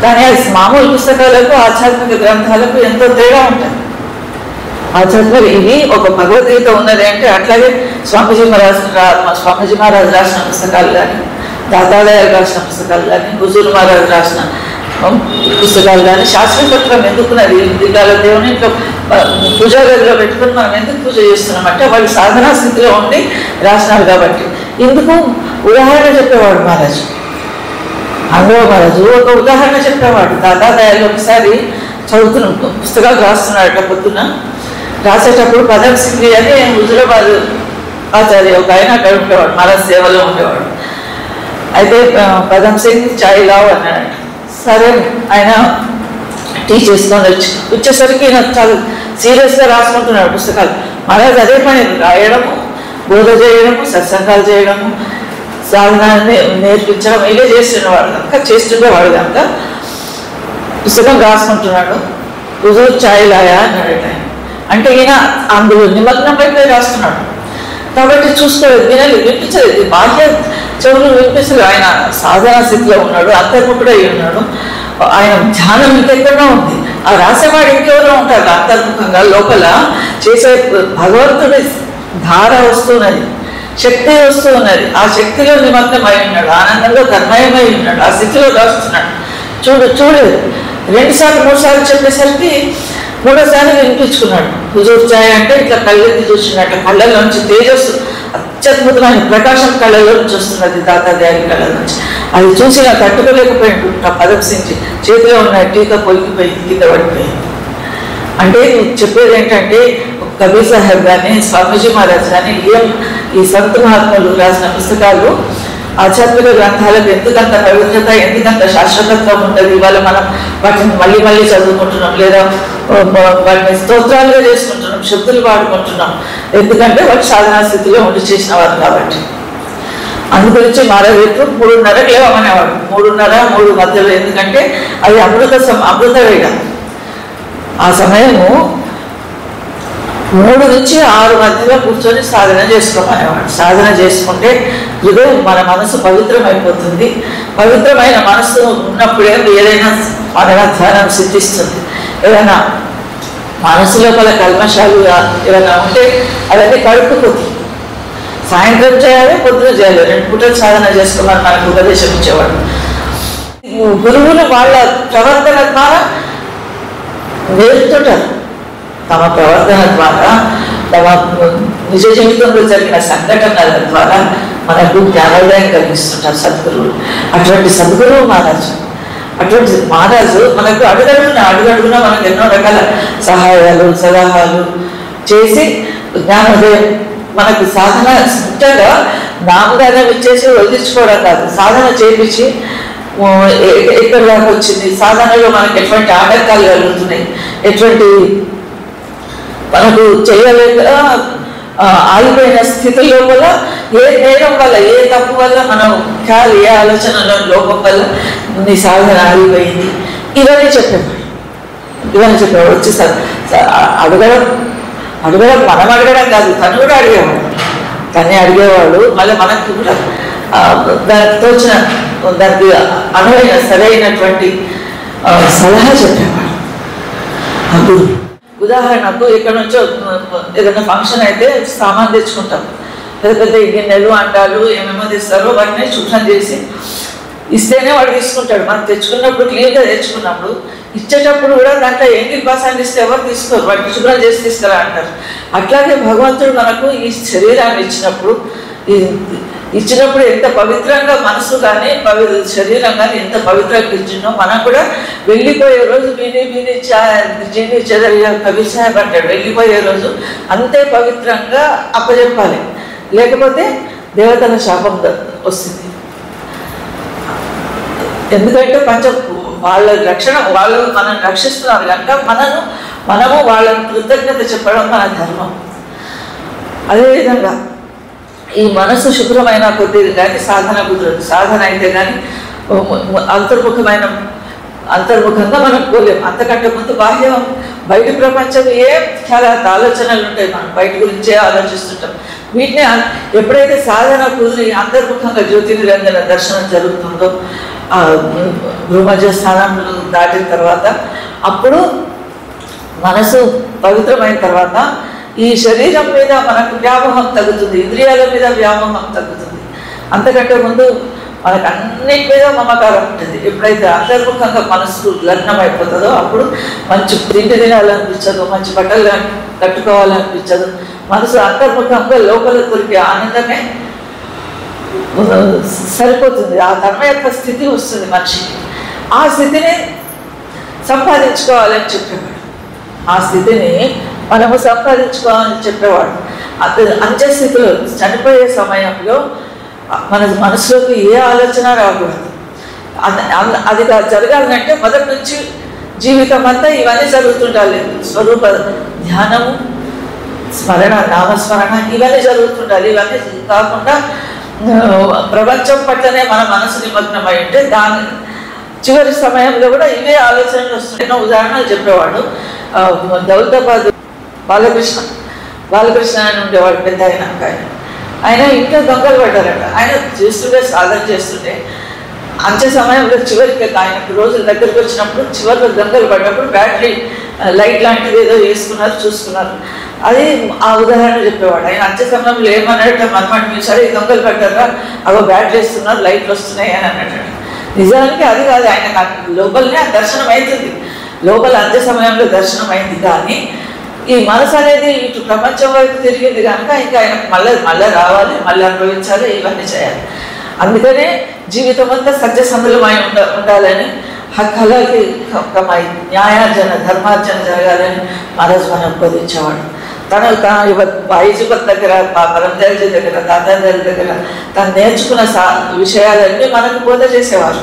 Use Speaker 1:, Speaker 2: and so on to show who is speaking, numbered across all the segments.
Speaker 1: కానీ అది మామూలు పుస్తకాలకు ఆధ్యాత్మిక గ్రంథాలకు ఎంతో తేడా ఉంటుంది. ఆధ్యాత్మిక ఇవి ఒక భగవద్గీత ఉన్నది అంటే అట్లాగే స్వామీజీ మహారాజు రాసిన పుస్తకాలు కానీ, దాతాదయాలు రాసిన పుస్తకాలు కానీ, హుజూర్ మహారాజు రాసిన పుస్తకాలు కానీ శాస్త్రపత్రం ఎందుకున్నది? దిగాల దేవుని ఇంట్లో పూజా గదిలో పెట్టుకుని మనం ఎందుకు పూజ చేస్తున్నామంటే వాళ్ళు సాధనా స్థితిలో ఉండి రాసినారు కాబట్టి. ఇందుకు ఉదాహరణ చెప్పేవాడు మహారాజు, ఆంధ్రవ మహారాజు ఒక ఉదాహరణ చెప్పేవాడు. దాతాదయాలు ఒకసారి చదువుతున్న పుస్తకాలు రాస్తున్నాడట. పొద్దున రాసేటప్పుడు పదం సింగ్ అని హుజూరాబాద్ ఆచార్య ఒక ఆయన అక్కడ ఉండేవాడు, మహారాజ్ సేవలో ఉండేవాడు. అయితే పదం సింగ్ చాయ్ లావ్ అన్నాడు. సరే ఆయన టీ చేసుకొని వచ్చేసరికి నాకు చాలా సీరియస్గా రాసుకుంటున్నాడు పుస్తకాలు. మహారాజ్ అదే పని రాయడము, బోధ చేయడము, సత్సంగాలు చేయడము, సాధనాన్ని నేర్పించడం ఇవే చేస్తుండేవాడు కనుక చేస్తుండేవాడు కనుక పుస్తకం రాసుకుంటున్నాడు. హుజూర్ చాయ్ లాయా అన్నాడు ఆయన. అంటే ఈయన అందులో నిమగ్నం వైపు రాస్తున్నాడు కాబట్టి చూసుకోలేదు, వినిపించలేదు, బాహ్య చెవులు వినిపించలేదు. ఆయన సాధనా స్థితిలో ఉన్నాడు, అంతర్ముఖుడు అయి ఉన్నాడు. ఆయన ధ్యానం ఇంకెక్కడో ఉంది. ఆ రాసేవాడు ఇంకెవరో ఉంటారు అంతర్ముఖంగా. లోపల చేసే భగవంతుడి ధార వస్తున్నది, శక్తి వస్తూ ఉన్నది. ఆ శక్తిలో నిమగ్నమై ఉన్నాడు, ఆనందంలో తన్మయమై ఉన్నాడు, ఆ స్థితిలో రాస్తున్నాడు. చూడలేదు 2 సార్లు 3 సార్లు చెప్పేసరికి 3వ సారి వినిపించుకున్నాడు. హుజూర్ చాయ్ అంటే ఇట్లా కళ్ళెత్తి చూసినట్టు కళ్ళలోంచి తేజస్సు అత్యద్భుతమైన ప్రకాశం కళ్ళలో నుంచి వస్తున్నది, దాతాదయాలి కళ్ళ నుంచి. అది చూసి నాకు తట్టుకోలేకపోయింది. ఆ పదం సింగ్ చేతిలో ఉన్న టీకా పొలికిపోయింది, కింద పడిపోయింది. అంటే చెప్పేది ఏంటంటే కబీర్ సాహెబ్ కానీ, స్వామీజీ మహారాజ్ కానీ, ఈ సంత మహాత్ములు రాసిన పుస్తకాలు ఆధ్యాత్మిక గ్రంథాలకు ఎందుకంత పవిత్రత, ఎందుకంత శాశ్వతత్వం ఉంటుంది. ఇవాళ మనం వాటిని మళ్ళీ మళ్ళీ చదువుకుంటున్నాం, లేదా వాటిని స్తోత్రాలుగా చేసుకుంటున్నాం, శబ్దులు వాడుకుంటున్నాం. ఎందుకంటే వాటి సాధనా స్థితిలో ఉండి చేసిన వారు కాబట్టి. అందు గురించి మహారాజు 3:30కి లేవమనేవాడు. 3:30, 3 మధ్యలో. ఎందుకంటే అది అమృత వేళ. ఆ సమయము 3 నుంచి 6 మధ్యలో కూర్చొని సాధన చేసుకోమనేవాడు. సాధన చేసుకుంటే హృదయం మన మనసు పవిత్రమైపోతుంది. పవిత్రమైన మనసు ఉన్నప్పుడే ఏదైనా ధ్యానం సిద్ధిస్తుంది. ఏదైనా మనసు లోపల కల్మషాలు ఏదైనా ఉంటే అవన్నీ కడుపుపోతుంది. సాయంత్రం చేయాలి, పొద్దున చేయాలి, 2 పూటలు సాధన చేసుకోమని మనకు ఉపదేశం ఇచ్చేవాడు. గురువులు వాళ్ళ ప్రవర్తన ద్వారా నేర్పుతుంటారు. తమ ప్రవర్తన ద్వారా, తమ నిజ జీవితంలో జరిగిన సంఘటనల ద్వారా మనకు జ్ఞానోదయం కలిగిస్తుంటారు సద్గురువులు. అటువంటి సద్గురువు మహారాజు. అటువంటి మహారాజు మనకు అడుగడుగున మనకు ఎన్నో రకాల సహాయాలు సలహాలు చేసి జ్ఞానోదయం మనకు సాధన ముఖ్యంగా నామదానం ఇచ్చేసి వదిలించుకోవడం కాదు, సాధన చేయించి ఎక్కడి దాకా వచ్చింది, సాధనలో మనకు ఎటువంటి ఆటంకాలు కలుగుతున్నాయి, ఎటువంటి మనకు చేయలేక ఆగిపోయిన స్థితి లోపల ఏ నేరం వల్ల, ఏ తప్పు వల్ల, మనం ఏ ఆలోచనలో లోపం వల్ల నీ సాధన ఆగిపోయింది, ఇవన్నీ చెప్పేవాడు. వచ్చి అడగడం మనం అడగడం కాదు, తను కూడా అడిగేవాడు. తనే అడిగేవాడు. మళ్ళీ మనకు కూడా దానికి తోచిన, దానికి అనువైన సరైనటువంటి సలహా చెప్పేవాడు ఆ గురువు. ఉదాహరణకు ఇక్కడ నుంచో ఏదైనా ఫంక్షన్ అయితే సామాన్ తెచ్చుకుంటాం, పెద్ద పెద్ద గిన్నెలు అండాలు ఏమేమో తెస్తారో వాటిని శుభ్రం చేసి ఇస్తేనే వాడు తీసుకుంటాడు. మనం తెచ్చుకున్నప్పుడు క్లీన్గా తెచ్చుకున్నప్పుడు ఇచ్చేటప్పుడు కూడా దాంట్లో ఎంగిల్ బాసాన్ని ఇస్తే ఎవరు తీసుకోరు, వాటిని శుభ్రం చేసి తీసుకురా అంటారు. అట్లాగే భగవంతుడు మనకు ఈ శరీరాన్ని ఇచ్చినప్పుడు ఎంత పవిత్రంగా మనసు కానీ శరీరం కానీ ఎంత పవిత్రంగా ఇచ్చినో మనం కూడా వెళ్ళిపోయే రోజు జీని చెదరియా కబీర్ సాహెబ్ అంటాడు. వెళ్ళిపోయే రోజు అంతే పవిత్రంగా అప్పచెప్పాలి, లేకపోతే దేవతల శాపం వస్తుంది. ఎందుకంటే వాళ్ళ రక్షణ, వాళ్ళు మనం రక్షిస్తున్నారు కనుక మనము వాళ్ళని కృతజ్ఞత చెప్పడం మన ధర్మం. అదేవిధంగా ఈ మనసు శుభ్రమైన కొద్దిగా కానీ సాధన కుదరదు. సాధన అయితే కానీ అంతర్ముఖంగా మనం పోలేము. అంతకంటే ముందు బయట ప్రపంచం చాలా ఆలోచనలు ఉంటాయి, మనం బయట గురించే ఆలోచిస్తుంటాం. వీటిని ఎప్పుడైతే సాధన కుదిరి అంతర్ముఖంగా జ్యోతిర్లింగ దర్శనం జరుగుతుందో, భూమధ్య స్థానంలో దాటిన తర్వాత అప్పుడు మనసు పవిత్రమైన తర్వాత ఈ శరీరం మీద మనకు వ్యామోహం తగ్గుతుంది, ఇంద్రియాల మీద వ్యామోహం తగ్గుతుంది. అంతకంటే ముందు మనకు అన్నిటి మీద మమకారం ఉంటుంది. ఎప్పుడైతే అంతర్ముఖంగా మనసు లగ్నం అయిపోతుందో అప్పుడు మంచి తిండి తినాలనిపించదు, మంచి బట్టలు కట్టుకోవాలనిపించదు. మనసు అంతర్ముఖంగా లోపల దొరికే ఆనందమే సరిపోతుంది. ఆ తన్మయత్వ స్థితి వస్తుంది మనిషికి. ఆ స్థితిని సంపాదించుకోవాలని చెప్పేవాడు, ఆ స్థితిని మనము సంపాదించుకోవాలని చెప్పేవాడు. అంత్యస్థితిలో చనిపోయే సమయంలో మన మనసులోకి ఏ ఆలోచన రాకూడదు. అది జరగాలంటే మొదటి నుంచి జీవితం అంతా ఇవన్నీ జరుగుతుండాలి. స్వరూప ధ్యానము, స్మరణ, నామస్మరణ ఇవన్నీ జరుగుతుండాలి. ఇవన్నీ కాకుండా ప్రపంచం పట్లనే మన మనసు నిమగ్నమై ఉంటే దాని చివరి సమయంలో కూడా ఇవే ఆలోచనలు వస్తున్నాయి. ఉదాహరణలు చెప్పేవాడు. దౌలతాబాద్ బాలకృష్ణ అని ఉండేవాడు, పెద్ద అయినాక ఆయన ఇంట్లో దొంగలు పడ్డారట. ఆయన చేస్తుంటే సాధన చేస్తుంటే అంత్య సమయంలో చివరికి ఆయనకు రోజుల దగ్గరికి వచ్చినప్పుడు చివరిలో దొంగలు పడ్డప్పుడు బ్యాటరీ లైట్ లాంటిది ఏదో వేసుకున్నారు, చూసుకున్నారు. అది ఆ ఉదాహరణ చెప్పేవాడు. ఆయన అంత్య సమయంలో ఏమన్నట్టు మనమాట మీరు సరే దొంగలు పడ్డారా, అవో బ్యాటరీ వేస్తున్నారు, లైట్లు వస్తున్నాయి అని అన్నట్టు. నిజానికి అది కాదు, ఆయన లోపలనే ఆ దర్శనం అవుతుంది, లోపల అంత్య సమయంలో దర్శనం అయింది. కానీ ఈ మనసు అనేది ఇటు ప్రపంచం వైపు తిరిగింది కనుక ఇంకా ఆయనకు మళ్ళీ రావాలి, మళ్ళీ అనుభవించాలి, ఇవన్నీ చేయాలి. అందుకనే జీవితం అంతా సత్యసంధులమై ఉండాలని, హక్కులకి న్యాయార్జన ధర్మార్జన జరగాలని మహారాజు మనం బోధించేవాడు. తన బాయిజుపత్ దగ్గర, పరందేవి దగ్గర, తాతాదేవి దగ్గర తను నేర్చుకున్న విషయాలన్నీ మనకు బోధ చేసేవారు.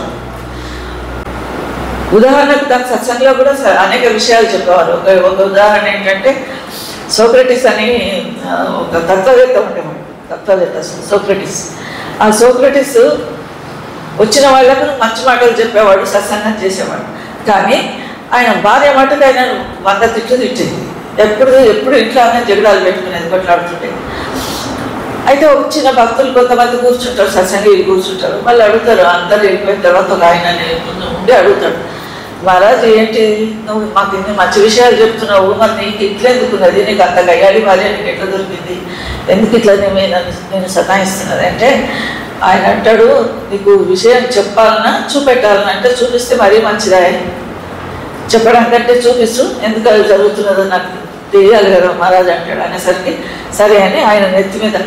Speaker 1: ఉదాహరణకు తన సత్సంగంలో కూడా అనేక విషయాలు చెప్పేవారు. ఒక ఉదాహరణ ఏంటంటే, సోక్రటిస్ అని ఒక తత్వవేత్త ఉండేవాడు, తత్వవేత్త సోక్రటిస్. ఆ సోక్రటిస్ వచ్చిన వాళ్ళకు మంచి మాటలు చెప్పేవాడు, సత్సంగం చేసేవాడు. కానీ ఆయన భార్య మాటకు ఆయన 100 తిట్లు తిట్టేది. ఎప్పుడు ఇంట్లోనే జగడాలు పెట్టుకునేది, కొట్లాడుతుంటే. అయితే వచ్చిన భక్తులు కొంతమంది కూర్చుంటారు, సత్సంగీలు కూర్చుంటారు. మళ్ళీ అడుగుతారు, అందరు వెళ్ళిపోయిన తర్వాత ఒక ఆయన ఉండి అడుగుతాడు, మహారాజ్ ఏంటి నువ్వు మాకు ఇన్ని మంచి విషయాలు చెప్తున్నావు, మరి నీకు ఇట్లా ఎందుకున్నది, నీకు అంత గయ్యాలి భార్య నీకు ఎట్లా దొరికింది, ఎందుకు ఇట్లా నేను సతాయిస్తున్నది అంటే ఆయన అంటాడు, నీకు విషయం చెప్పాలన్నా చూపెట్టాలన్నా అంటే చూపిస్తే మరీ మంచిదా, చెప్పడం కంటే చూపిస్తూ ఎందుకు అది జరుగుతున్నదో నాకు తెలియాలి కదా మహారాజు అంటాడు. అనేసరికి సరే అని ఆయన నెత్తి మీద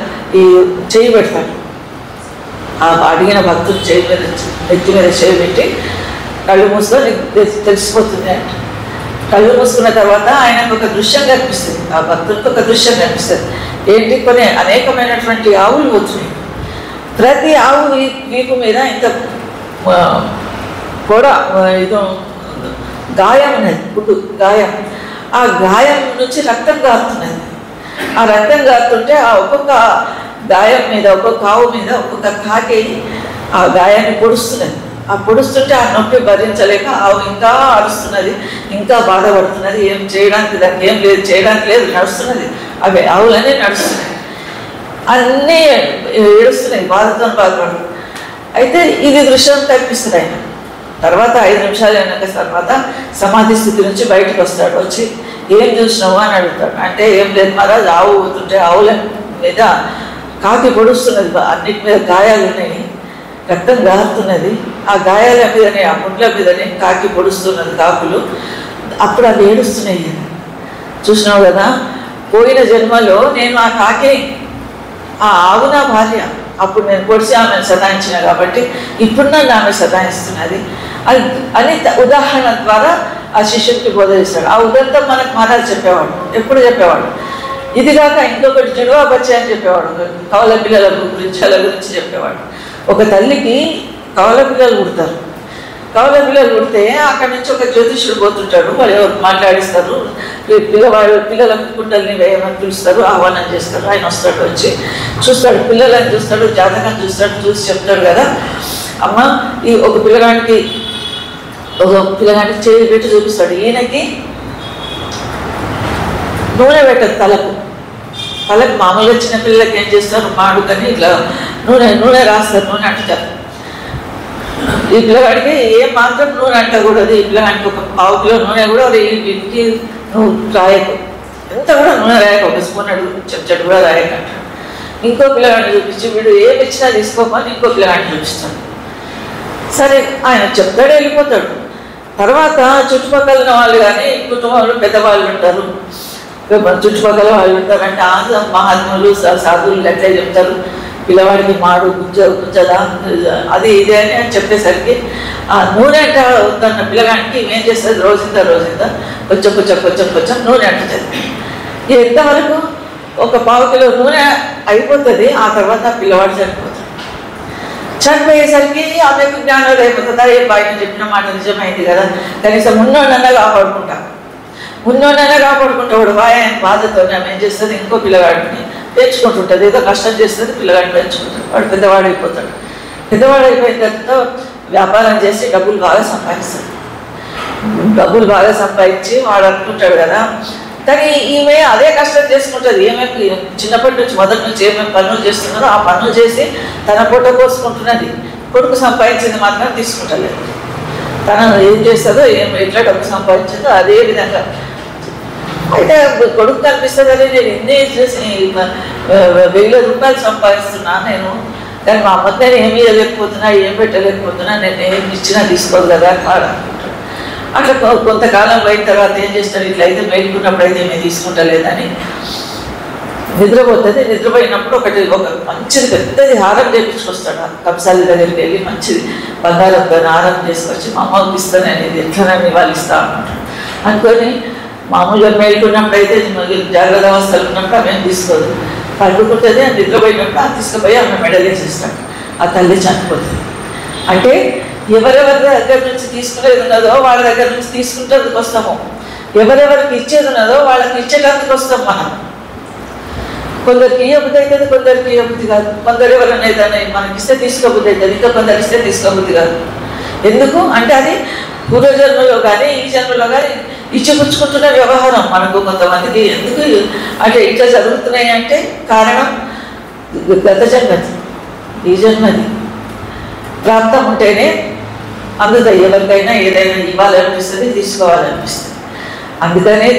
Speaker 1: ఈ చేయి పెడతాడు. ఆ అడిగిన భక్తులు నెత్తి మీద చేయి పెట్టి కళ్ళు మూసుకొని నీకు తెలిసిపోతుంది అంట. కళ్ళు మూసుకున్న తర్వాత ఆయనకు ఒక దృశ్యం కనిపిస్తుంది, ఆ భక్తులకు ఒక దృశ్యం కనిపిస్తుంది. ఏంటి, కొన్ని అనేకమైనటువంటి ఆవులు వచ్చినాయి. ప్రతి ఆవు వీపు మీద ఇంత కూడా ఇది గాయం ఉన్నది, గుడ్డు గాయం. ఆ గాయం నుంచి రక్తం కారుతున్నది. ఆ రక్తం కారుతుంటే ఆ ఒక్కొక్క గాయం మీద, ఒక్కొక్క ఆవు మీద ఒక్కొక్క కాకి ఆ గాయాన్ని పొడుస్తున్నది. ఆ పొడుస్తుంటే ఆ నొప్పి భరించలేక ఆవు ఇంకా అరుస్తున్నది, ఇంకా బాధపడుతున్నది. ఏం చేయడానికి దానికి ఏం లేదు, చేయడానికి లేదు, నడుస్తున్నది. అవి ఆవులన్నీ నడుస్తున్నాయి, అన్నీ ఏడుస్తున్నాయి, బాధపడు. అయితే ఇది దృశ్యం కనిపిస్తుంది. ఆయన తర్వాత 5 నిమిషాలు అయినాక తర్వాత సమాధి స్థితి నుంచి బయటకు వస్తాడు. వచ్చి ఏం చూసినావు అని అడుగుతాడు. అంటే ఏం లేదు మహారాజ్, ఆవు పోతుంటే ఆవుల మీద కాకి పొడుస్తున్నది, అన్నిటి మీద గాయాలు ఉన్నాయి, రక్తం గారుతున్నది. ఆ గాయాల మీదనే, ఆ ముట్ల మీదనే కాకి పొడుస్తున్నది, కాకులు. అప్పుడు అవి ఏడుస్తున్నాయి. చూసినావు కదా, పోయిన జన్మలో నేను ఆ కాకి, ఆ ఆవు నా భార్య, అప్పుడు నేను పొడిచి ఆమెను సతాయించిన కాబట్టి ఇప్పుడు నన్ను ఆమె సతాయిస్తున్నది అని ఉదాహరణ ద్వారా ఆ శిష్యుడికి బోధిస్తాడు. ఆ ఉదంతం మనకు మహారాజు చెప్పేవాడు, ఎప్పుడు చెప్పేవాడు. ఇది కాక ఇంకొకటి జుడువా బచ్చా అని చెప్పేవాడు, కవల పిల్లల గురించి చెప్పేవాడు. ఒక తల్లికి కవల పిల్లలు పుడతారు. కవల పిల్లలు పుడితే అక్కడి నుంచి ఒక జ్యోతిష్యుడు పోతుంటాడు, వాళ్ళు ఎవరు మాట్లాడిస్తారు, పిల్లల కుండల్ని వేయమని పిలుస్తారు, ఆహ్వానం చేస్తారు. ఆయన వస్తాడు, వచ్చి చూస్తాడు, పిల్లలని చూస్తాడు, జాతకం చూస్తాడు, చూసి చెప్తాడు కదా, అమ్మ ఈ ఒక పిల్లగానికి చేయి పెట్టి చూపిస్తాడు. ఈయనకి నూనె పెట్టదు తలకు మామూలుగా చిన్నపిల్లలకి ఏం చేస్తారు మాడుకని ఇట్లా నూనె రాస్తారు, నూనె అంటారు. ఈ పిల్లగాడికి ఏం మాత్రం నూనె అంటకూడదు. ఈ పిల్లగాడికి ఒక 1/2 కిలో నూనె కూడా వీటికి నువ్వు రాయకు, ఎంత కూడా నూనె రాయకు, ఒక స్పూన్ అడుగు చెడు కూడా రాయకంట. ఇంకో పిల్లగాడిని చూపించి వీడు ఏమి ఇచ్చినా తీసుకోమని ఇంకో పిల్లగాడిని చూపిస్తాడు. సరే ఆయన చెప్తాడు, వెళ్ళిపోతాడు. తర్వాత చుట్టుపక్కల వాళ్ళు కానీ కుటుంబంలో పెద్దవాళ్ళు ఉంటారు, చుట్టుపక్కల వాళ్ళు ఉంటారు. అంటే మహాత్ములు సాధువులు ఎట్లా చెప్తారు, పిల్లవాడికి మాడు గుంజదా అది ఇదే అని చెప్పేసరికి ఆ నూనె అంట వద్దన్న పిల్లగానికి ఏం చేస్తుంది, రోజంతా కొంచెం నూనె అంటుంది. ఎంతవరకు ఒక 1/2 కిలో నూనె అయిపోతుంది. ఆ తర్వాత పిల్లవాడు చనిపోయేసరికి ఆమెకు జ్ఞానం అయిపోతుందా, ఏ బయట చెప్పిన మాట నిజమైంది కదా, కనీసం ఉన్నోడన్నా కాపాడుకుంటా వాడు బాధతో ఆమె ఏం చేస్తుంది, ఇంకో పిల్లగాడిని పెంచుకుంటుంటుంది. ఏదో కష్టం చేస్తుంది, పిల్లగాడిని పెంచుకుంటాడు. వాడు పెద్దవాడు అయిపోతాడు. పెద్దవాడు అయిపోయిన తర్వాత వ్యాపారం చేసి డబ్బులు బాగా సంపాదించి వాడు అనుకుంటాడు కదా. కానీ ఈమె అదే కష్టం చేసుకుంటుంది. ఏమేమి చిన్నప్పటి నుంచి మొదటి నుంచి ఏమేమి పనులు చేస్తున్నదో ఆ పనులు చేసి తన పూట కోసుకుంటున్నది. కొడుకు సంపాదించింది మాత్రం తీసుకుంటలేదు. తను ఏం చేస్తుందో ఎట్లా డబ్బు సంపాదించిందో అదే విధంగా. అయితే కొడుకు కనిపిస్తుంది, అని నేను ఎన్ని చేసి 1000 రూపాయలు సంపాదిస్తున్నాను నేను, కానీ మా అమ్మకి నేను ఏమి ఇవ్వలేకపోతున్నా, ఏం పెట్టలేకపోతున్నా, నేను ఏమి ఇచ్చినా తీసుకోదు కదా కాదు. అట్లా కొంతకాలం పోయిన తర్వాత ఏం చేస్తాడు, ఇట్లయితే మేలుకున్నప్పుడు అయితే ఏమీ తీసుకుంటలేదని నిద్రపోతుంది. నిద్రపోయినప్పుడు ఒక మంచిది పెద్దది హారం చేయించుకొస్తాడు. కంసాలి దగ్గరికి వెళ్ళి మంచిది బంగారంతో హారం చేసుకొచ్చి మా అమ్మకి ఇస్తాను, అనేది ఎట్లనని వాళ్ళు ఇస్తా అంటాడు. అనుకొని మామూలుగా మేలుకున్నప్పుడు అయితే జాగ్రత్త అవస్థలు ఉన్నప్పుడు ఆమె తీసుకోదు, పడుకుంటుంది. నిద్రపోయినప్పుడు అది తీసుకుపోయి ఆమె మెడలేసేస్తాడు. ఆ తల్లి చనిపోతుంది. అంటే ఎవరెవరి దగ్గర నుంచి తీసుకునేది ఉన్నదో వాళ్ళ దగ్గర నుంచి తీసుకుంటేందుకు వస్తాము, ఎవరెవరికి ఇచ్చేది ఉన్నదో వాళ్ళకి ఇచ్చేటందుకు వస్తాం మనం. కొందరికి ఇవ్వబుద్ధి అవుతుంది, కొందరికి ఇవ్వబుద్ధి కాదు. కొందరు ఎవరైనా ఏదైనా మనకి ఇస్తే తీసుకోబుద్ధి అవుతుంది, ఇంకా కొందరు ఇస్తే తీసుకోబుద్ధి కాదు. ఎందుకు అంటే అది పూర్వజన్మలో కానీ ఈ జన్మలో కానీ ఇచ్చిపుచ్చుకుంటున్న వ్యవహారం మనకు కొంతమందికి. ఎందుకు అంటే ఇట్లా జరుగుతున్నాయి అంటే కారణం గత జన్మది, ఈ జన్మది ప్రాప్తం ఉంటేనే అందుతాయి. ఎవరికైనా ఏదైనా ఇవ్వాలనిపిస్తుంది, తీసుకోవాలనిపిస్తుంది. అందుకనే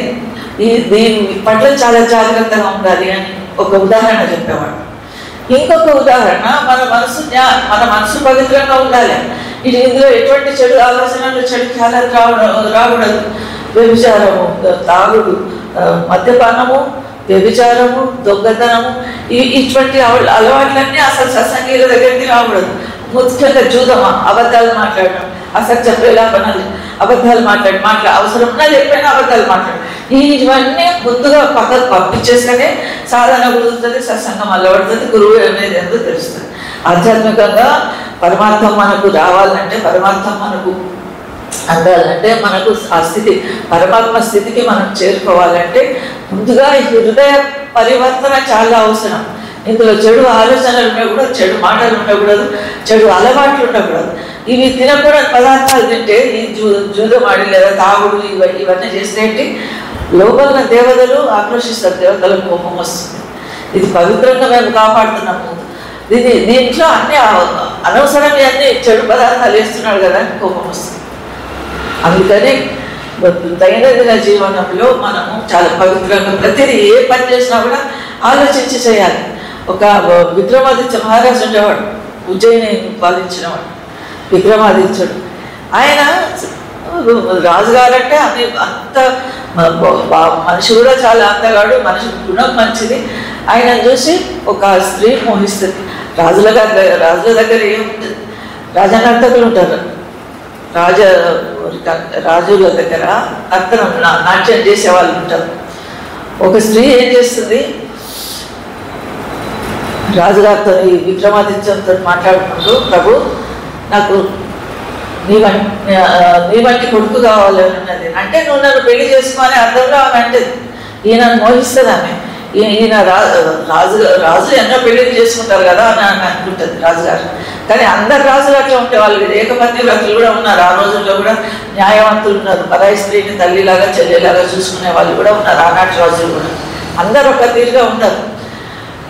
Speaker 1: దీని పట్ల చాలా జాగ్రత్తగా ఉండాలి అని ఒక ఉదాహరణ చెప్పేవాడు. ఇంకొక ఉదాహరణ, మన మనసు పవిత్రంగా ఉండాలి. ఇందులో ఎటువంటి చెడు ఆలోచనలు, చెడు ఖ్యాలాలు రాకూడదు. వ్యభిచారము, తాగుడు, మద్యపానము, వ్యభిచారము, దొంగతనము, ఇటువంటి అలవాట్లన్నీ అసలు సత్సంగీల దగ్గరికి రాకూడదు. ముఖ్యంగా జూదమా, అబద్ధాలు మాట్లాడడం, అసలు చెప్పేలా పనాలి, అబద్ధాలు అవసరం ఉన్నా చెప్పైనా అబద్ధాలు మాట్లాడడం, ఇవన్నీ ముందుగా పక్కకు పంపించేస్తేనే సాధన కుదురుతుంది, సత్సంగం అలవడుతుంది, గురువు అనేది ఎంతో తెలుస్తుంది. ఆధ్యాత్మికంగా పరమార్థం మనకు రావాలంటే, పరమార్థం మనకు అందాలంటే, మనకు ఆ స్థితి పరమాత్మ స్థితికి మనం చేరుకోవాలంటే ముందుగా హృదయ పరివర్తన చాలా అవసరం. ఇందులో చెడు ఆలోచనలు ఉండకూడదు, చెడు మాటలు ఉండకూడదు, చెడు అలవాట్లు ఉండకూడదు. ఇవి తినకూడని పదార్థాలు తింటే ఈ జూదమాడి లేదా తాగుడు ఇవన్నీ చేస్తే లోపల దేవతలు ఆక్రోషిస్తారు, దేవతలకు కోపం వస్తుంది. ఇది పవిత్రంగా మేము కాపాడుతున్నాము, దీంట్లో అన్ని అనవసరమే అన్ని చెడు పదార్థాలు వేస్తున్నాడు కదా అని కోపం వస్తుంది. అందుకని దైనందిన జీవనంలో మనము చాలా పవిత్రంగా ప్రతిదీ ఏ పని చేసినా కూడా ఆలోచించి చేయాలి. ఒక విక్రమాదిత్య మహారాజు ఉండేవాడు, ఉజ్జయిని పాలించినవాడు విక్రమాదిత్యుడు. ఆయన రాజుగారంటే అది అంత మనిషి కూడా చాలా అందగాడు, మనిషి గుణం మంచిది. ఆయన చూసి ఒక స్త్రీ మోహిస్తుంది. రాజుల దగ్గర ఏముంటుంది, రాజనర్తకులు ఉంటారు, రాజుల దగ్గర నర్తనం నాట్యం చేసే వాళ్ళు ఉంటారు. ఒక స్త్రీ ఏం చేస్తుంది, రాజుగారితో ఈ విక్రమాదిత్యంతో మాట్లాడుకుంటూ, ప్రభు నాకు నీ వంటి కొడుకు కావాలని ఉన్నది అంటే, నువ్వు నన్ను పెళ్లి చేసుకోవాలని అర్థంలో ఆమె అంటే ఈయనను మోహిస్తుంది. ఆమె ఈయన రాజు ఎన్నో పెళ్లిళ్ళు చేసుకుంటారు కదా అని అనుకుంటుంది రాజుగారు. కానీ అందరు రాజులు అట్లా ఉంటే వాళ్ళు ఏకపత్ని వ్రతులు కూడా ఉన్నారు. ఆ రోజుల్లో కూడా న్యాయవంతులు ఉన్నారు. పరాయి స్త్రీని తల్లిలాగా చెల్లిలాగా చూసుకునే వాళ్ళు కూడా ఉన్నారు. ఆనాటి రాజులు కూడా అందరు ఒక తీరుగా ఉన్నారు.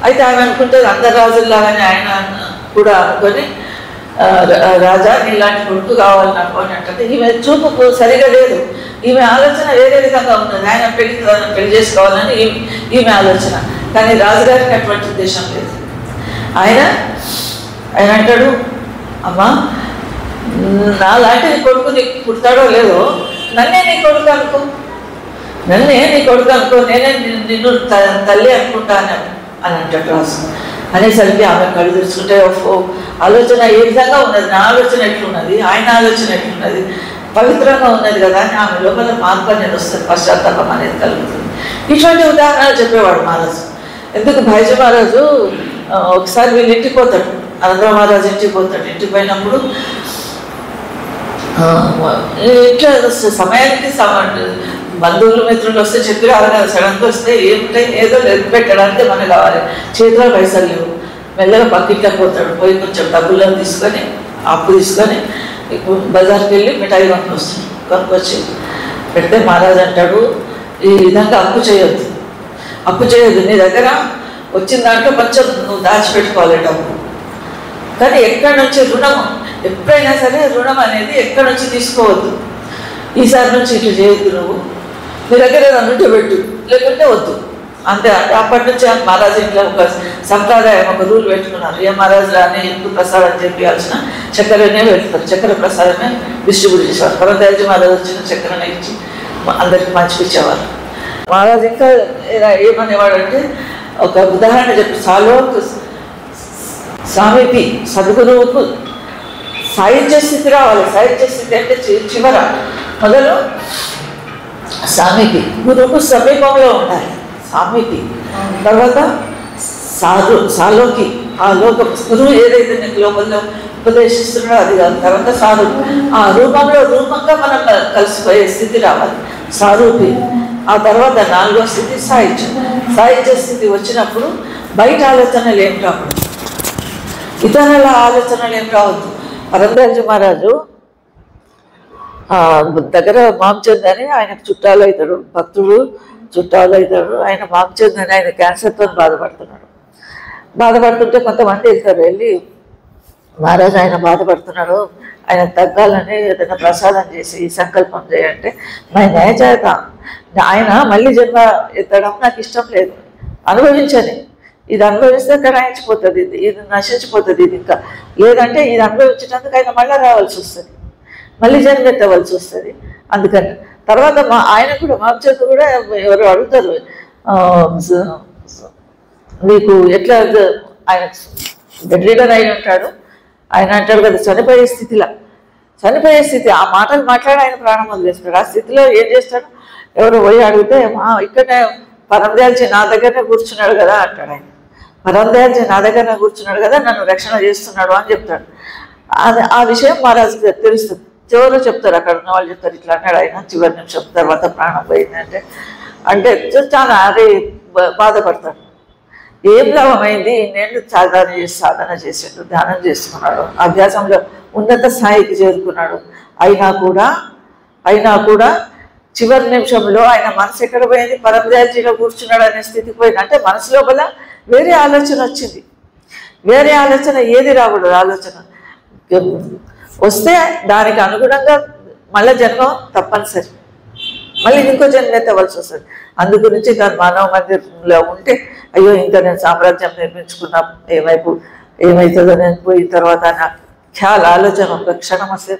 Speaker 1: అయితే ఆమె అనుకుంటుంది అందరు రాజుల్లాగానే ఆయన కూడా అనుకొని, రాజా నీలాంటి కొడుకు కావాలి నాకు అని అంటే, ఈమె చూపుకు సరిగా లేదు. ఈమె ఆలోచన వేరే విధంగా ఉన్నది. ఆయన పెళ్లి చేసుకోవాలని ఈమె ఆలోచన. కానీ రాజుగారికి అటువంటి ఉద్దేశం లేదు. ఆయన అంటాడు, అమ్మా నాలాంటి నీ కొడుకు నీకు పుడతాడో లేదో నన్నే నీ కొడుకు అనుకో, నేనే నిన్ను తల్లి అనుకుంటాను అని అంటాడు రాజు. అనేసరికి ఆమె కళ్ళు తెరుచుకుంటే ఆలోచన ఏ విధంగా ఉన్నది, నా ఆలోచన ఎట్లున్నది, ఆయన ఆలోచన ఎట్లున్నది, పవిత్రంగా ఉన్నది కదా అని ఆమె లోపల మార్పు అనేది వస్తుంది, పశ్చాత్తాపం అనేది కలుగుతుంది. ఇటువంటి ఉదాహరణలు చెప్పేవాడు మహారాజు. ఎందుకు భైజీ మహారాజు ఒకసారి వీళ్ళు ఇంటికి పోతాడు, అనంతర మహారాజు ఇంటికి పోతాడు. ఇంటికి పోయినప్పుడు ఇట్లా సమయానికి బంధువులు మిత్రులు వస్తే చెప్పి రావాలి కదా, సడన్గా వస్తే ఏమిటై ఏదో లెక్క పెట్టడానికి మనకు కావాలి, చేతిలో పైసలు లేవు. మెల్లగా పక్కింట్లోకి పోతాడు, పోయి కొంచెం డబ్బుల్లో తీసుకొని అప్పు తీసుకొని బజార్కి వెళ్ళి మిఠాయి కొనుక్కొచ్చి పెడితే మహారాజు అంటాడు, ఈ విధంగా అప్పు చేయొద్దు, నీ దగ్గర వచ్చిన దాంట్లో కొంచెం నువ్వు దాచిపెట్టుకోవాలి డబ్బు. కానీ ఎక్కడి నుంచి రుణం, ఎప్పుడైనా సరే రుణం అనేది ఎక్కడి నుంచి తీసుకోవద్దు. ఈసారి నుంచి ఇట్లా చేయొద్దు, నువ్వు నీ దగ్గర ఏదన్నుంటే పెట్టు, లేకుంటే వద్దు అంతే. అప్పటి నుంచి మహారాజు ఇంట్లో ఒక సంప్రదాయం, ఒక రూల్ పెట్టుకున్నారు. ఏ మహారాజు రాని ఎక్కువ ప్రసాదం చేయాల్సిన చక్కెరనే పెడతారు, చక్కెర ప్రసాదమే డిస్ట్రిబ్యూట్ చేసేవారు. పరమదేవజీ మహారాజు వచ్చిన చక్కెరనే ఇచ్చి అందరికి పంచిపించేవారు. మహారాజు ఇంకా ఏమనేవాడు అంటే, ఒక ఉదాహరణ చెప్పి, స్వామికి సద్గురువుకు సాయుధ్య స్థితి రావాలి. సాయుధ్య స్థితి అంటే చివర, మొదలు స్వామికి గురువుకు సమీపంలో ఉండాలి. స్వామికి తర్వాత సాలోకి, ఆ లోక గురువు ఏదైతే నీకు లోపల ఉపదేశిస్తున్నాడో అది కాదు. తర్వాత ఆ రూపంగా మనం కలిసిపోయే స్థితి రావాలి, సారూపి. ఆ తర్వాత 4వ స్థితి సాయుధ్య స్థితి వచ్చినప్పుడు బయట ఆలోచనలు ఏం రావద్దు, ఇతరుల ఆలోచనలు ఏం రావద్దు. పరమదేవజీ మహారాజు దగ్గర మామచంద్ అని ఆయనకు చుట్టాలు అవుతాడు, భక్తుడు చుట్టాలు అవుతాడు. ఆయన మామచంద్ అని ఆయన క్యాన్సర్తో బాధపడుతుంటే కొంతమంది వెళ్తారు. వెళ్ళి మహారాజు ఆయన బాధపడుతున్నాడు, ఆయన తగ్గాలని ఏదైనా ప్రసాదం చేసి సంకల్పం చేయంటే, మా న్యాయచేత ఆయన మళ్ళీ జన్మ ఎత్తడం నాకు ఇష్టం లేదు, అనుభవించని, ఇది అనుభవిస్తే కరాయించిపోతుంది, ఇది నశించిపోతుంది, ఇది ఇంకా లేదంటే ఇది అనుభవించడానికి ఆయన మళ్ళీ రావాల్సి వస్తుంది, మళ్ళీ జన్మెత్తవలసి వస్తుంది. అందుకని తర్వాత ఆయన కూడా మామచంద్ కూడా ఎవరు అడుగుతారు, నీకు ఎట్లా, ఆయన బెడ్ రీడర్ అయి ఉంటాడు, ఆయన అంటాడు కదా చనిపోయే స్థితి, ఆ మాటలు మాట్లాడి ఆయన ప్రాణం వదిలేస్తాడు. ఆ స్థితిలో ఏం చేస్తాడు, ఎవరు పోయి అడిగితే ఇక్కడనే పరమదేవజీ నా దగ్గరనే కూర్చున్నాడు కదా అంటాడు. ఆయన పరమదేవజీ నా దగ్గరనే కూర్చున్నాడు కదా, నన్ను రక్షణ చేస్తున్నాడు అని చెప్తాడు. ఆ విషయం మహారాజుకి తెలుస్తుంది. చివరిలో చెప్తారు, అక్కడ ఉన్న వాళ్ళు చెప్తారు, ఇట్లా అన్నాడు ఆయన చివరి నిమిషం తర్వాత ప్రాణం పోయింది అంటే చాలా అదే బాధపడతాడు. ఏం లాభమైంది, నేను సాధన చేసాడు, ధ్యానం చేసుకున్నాడు, అభ్యాసంలో ఉన్నత స్థాయికి చేరుకున్నాడు. అయినా కూడా చివరి నిమిషంలో ఆయన మనసు ఎక్కడ పోయింది, పరమదేవజీలో కూర్చున్నాడు అనే స్థితికి పోయింది. అంటే మనసు లోపల వేరే ఆలోచన వచ్చింది. వేరే ఆలోచన ఏది రాకూడదు, ఆలోచన వస్తే దానికి అనుగుణంగా మళ్ళీ జన్మ తప్పనిసరి, మళ్ళీ ఇంకో జన్మ ఎత్తవలసి వస్తుంది. అందు గురించి దాని మానవ మందిరంలో ఉంటే, అయ్యో ఇంకా నేను సామ్రాజ్యం నిర్మించుకున్నా, ఏమవుతుందో నేను పోయిన తర్వాత నా ఖ్యాల్ ఆలోచన ఒక క్షణం వస్తే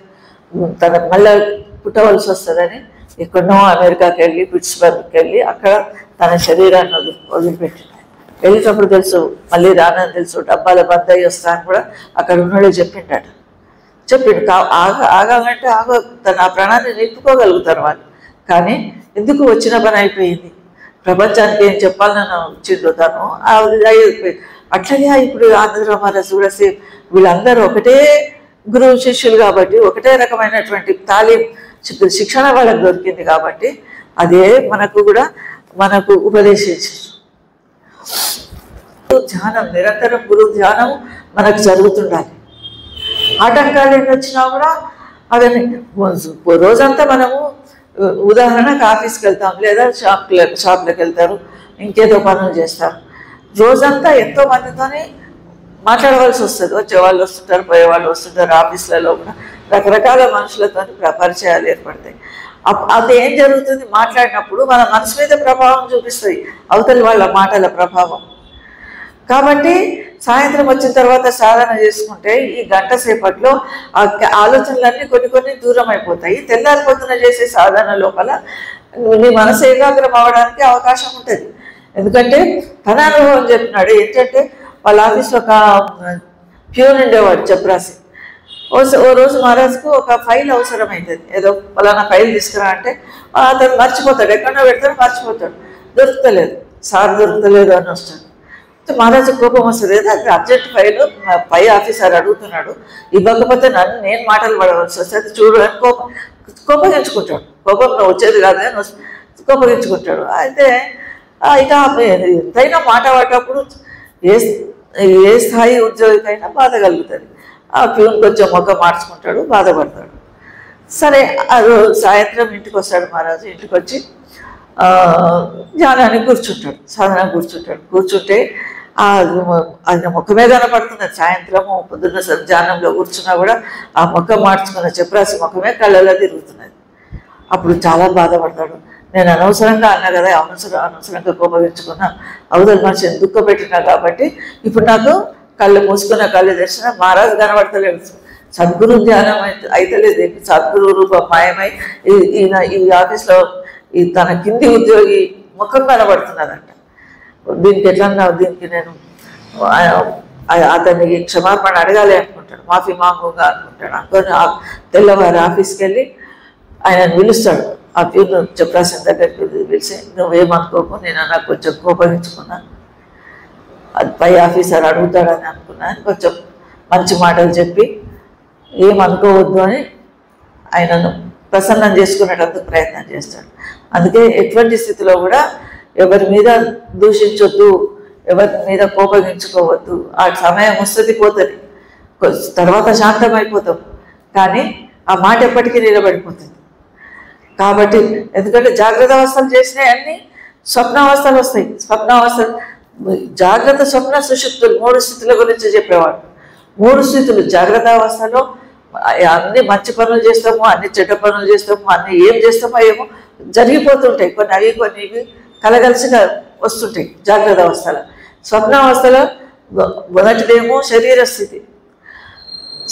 Speaker 1: తన మళ్ళీ పుట్టవలసి వస్తుందని ఎక్కడో అమెరికాకి వెళ్ళి పిట్స్బర్గ్కి వెళ్ళి అక్కడ తన శరీరాన్ని వదిలిపెట్టింది. వెళ్ళేటప్పుడు తెలుసు మళ్ళీ రానని తెలుసు, డబ్బాల బంద్ అయ్యి వస్తా అని కూడా అక్కడ ఉన్నోడే చెప్పిండు. ఆగాలంటే తన ఆ ప్రాణాన్ని నిలుపుకోగలుగుతారు వాళ్ళు. కానీ ఎందుకు వచ్చిన పని అయిపోయింది, ప్రపంచానికి ఏం చెప్పాలని వచ్చిందో తను అయిపోయింది. అట్లాగే ఇప్పుడు ఆంధ్ర మహారాజు కూడా సేమ్, వీళ్ళందరూ ఒకటే గురువు శిష్యులు కాబట్టి ఒకటే రకమైనటువంటి తాలీం శిక్షణ వాళ్ళకి దొరికింది కాబట్టి అదే మనకు ఉపదేశించారు. ధ్యానం, నిరంతరం గురువు ధ్యానం మనకు జరుగుతుండాలి. ఆటంకాలు ఎన్ని వచ్చినా కూడా అదని రోజంతా మనము ఉదాహరణకు ఆఫీస్కి వెళ్తాం, లేదా షాప్లోకి వెళ్తారు, ఇంకేదో పనులు చేస్తారు. రోజంతా ఎంతో మందితోనే మాట్లాడవలసి వస్తుంది. వచ్చేవాళ్ళు వస్తుంటారు, పోయేవాళ్ళు వస్తుంటారు. ఆఫీసులలో కూడా రకరకాల మనుషులతో పరిచయాలు ఏర్పడతాయి. అది ఏం జరుగుతుంది, మాట్లాడినప్పుడు మన మనసు మీద ప్రభావం చూపిస్తుంది అవతలి వాళ్ళ మాటల ప్రభావం. కాబట్టి సాయంత్రం వచ్చిన తర్వాత సాధన చేసుకుంటే ఈ గంట సేపట్లో ఆ ఆలోచనలన్నీ కొన్ని దూరం అయిపోతాయి. తెల్లారి పొద్దున చేసే సాధన లోపల నీ మనసు ఏకాగ్రం అవ్వడానికి అవకాశం ఉంటుంది. ఎందుకంటే తన అనుభవం చెప్తున్నాడు. ఏంటంటే వాళ్ళ ఆఫీస్లో ఒక ప్యూన్ ఉండేవాడు చెప్రాసి. ఓ రోజు మహారాజుకు ఒక ఫైల్ అవసరమవుతుంది. ఏదో పలానా ఫైల్ తీసుకురా అంటే అతను మర్చిపోతాడు, ఎక్కడో పెడతాడు, మర్చిపోతాడు, దొరుకుతలేదు, సార్ దొరుకుతలేదు అని వస్తాడు. మహారాజు కోపం వస్తుంది. అది అర్జెంట్ ఫైల్, పై ఆఫీసర్ అడుగుతున్నాడు, ఇవ్వకపోతే నేను మాటలు పడవలసి వస్తుంది, చూడు అని కోపగించుకుంటాడు. కోపంలో వచ్చేది కాదు అని కోపగించుకుంటాడు. అయితే ఇక ఎంతైనా మాట పడ్డప్పుడు ఏ స్థాయి ఉద్యోగికైనా బాధ కలుగుతుంది. ఆ ప్యూన్ కొంచెం మొక్క మార్చుకుంటాడు, బాధపడతాడు. సరే సాయంత్రం ఇంటికి వస్తాడు మహారాజు. ఇంటికి వచ్చి ధ్యానానికి కూర్చుంటాడు, సాధన కూర్చుంటే ఆయన ముఖమే కనపడుతుంది. సాయంత్రము పొద్దున్న ధ్యానంలో కూర్చున్నా కూడా ఆ మొక్క మార్చుకున్న చెప్రాసి ముఖమే కళ్ళలో తిరుగుతున్నది. అప్పుడు చాలా బాధపడతాడు. నేను అనవసరంగా అన్నా కదా, అనవసరంగా కోపగించుకున్నా, అవతల మనిషిని దుఃఖపెట్టినా కాబట్టి ఇప్పుడు నాకు కళ్ళు మూసుకున్న కళ్ళు తెరిచిన మహారాజు కనబడతలేదు, సద్గురు ధ్యానం అయితలేదు, సద్గురు రూపం మాయమై ఈ ఆఫీస్లో తన కింది ఉద్యోగి ముఖం కనబడుతున్నదంట. దీనికి ఎట్లన్నా, దీనికి నేను అతనికి క్షమాపణ అడగాలి అనుకుంటాడు, మాఫీ మామూలుగా అనుకుంటాడు. అనుకొని తెల్లవారు ఆఫీస్కి వెళ్ళి ఆయనను పిలుస్తాడు. ఆ ప్యూన్ చెప్రాసిన దగ్గరికి పిలిచి, నువ్వేమనుకోకు, నేను నాకు కొంచెం కోపగించుకున్నాను, అది పై ఆఫీసర్ అడుగుతాడని అనుకున్నాను, కొంచెం మంచి మాటలు చెప్పి ఏమనుకోవద్దు అని ఆయనను ప్రసన్నం చేసుకునేటందుకు ప్రయత్నం చేస్తాడు. అందుకే ఎటువంటి స్థితిలో కూడా ఎవరి మీద దూషించొద్దు, ఎవరి మీద కోపగించుకోవద్దు. ఆ సమయం వస్తుంది, పోతుంది, తర్వాత శాంతమైపోతాం, కానీ ఆ మాట ఎప్పటికీ నిలబడిపోతుంది. కాబట్టి ఎందుకంటే జాగ్రత్త అవస్థలు చేసినాయి అన్నీ స్వప్నావస్థలు వస్తాయి. స్వప్నావస్థలు జాగ్రత్త, స్వప్న, సుషుప్తులు 3 స్థితుల గురించి చెప్పేవాడు. 3 స్థితులు జాగ్రత్త అవస్థలో అన్ని మంచి పనులు చేస్తాము, అన్ని చెడ్డ పనులు చేస్తాము, అన్ని ఏం చేస్తామో ఏమో జరిగిపోతుంటాయి. కొన్ని అవి కొన్ని ఇవి కలగలిసిగా వస్తుంటాయి జాగ్రత్త అవస్థలో. స్వప్నావస్థలో మొదటిదేమో శరీర స్థితి,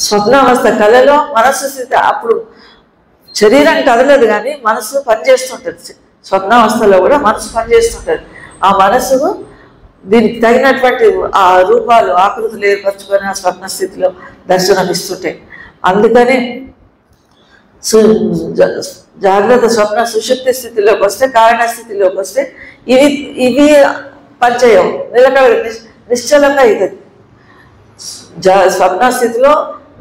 Speaker 1: స్వప్నావస్థ కళలో మనస్సు స్థితి. అప్పుడు శరీరం కదలదు కానీ మనస్సు పనిచేస్తుంటుంది. స్వప్నావస్థలో కూడా మనసు పనిచేస్తుంటుంది. ఆ మనస్సుకు దీనికి తగినటువంటి ఆ రూపాలు, ఆకృతులు ఏర్పరచుకొని ఆ స్వప్న స్థితిలో దర్శనమిస్తుంటాయి. అందుకని జాగ్రత్త, స్వప్న, సుషుప్తి స్థితిలోకి వస్తే, కారణ స్థితిలోకి వస్తే ఇవి పనిచేయం, నిలకడ నిశ్చలంగా అవుతుంది. స్వప్న స్థితిలో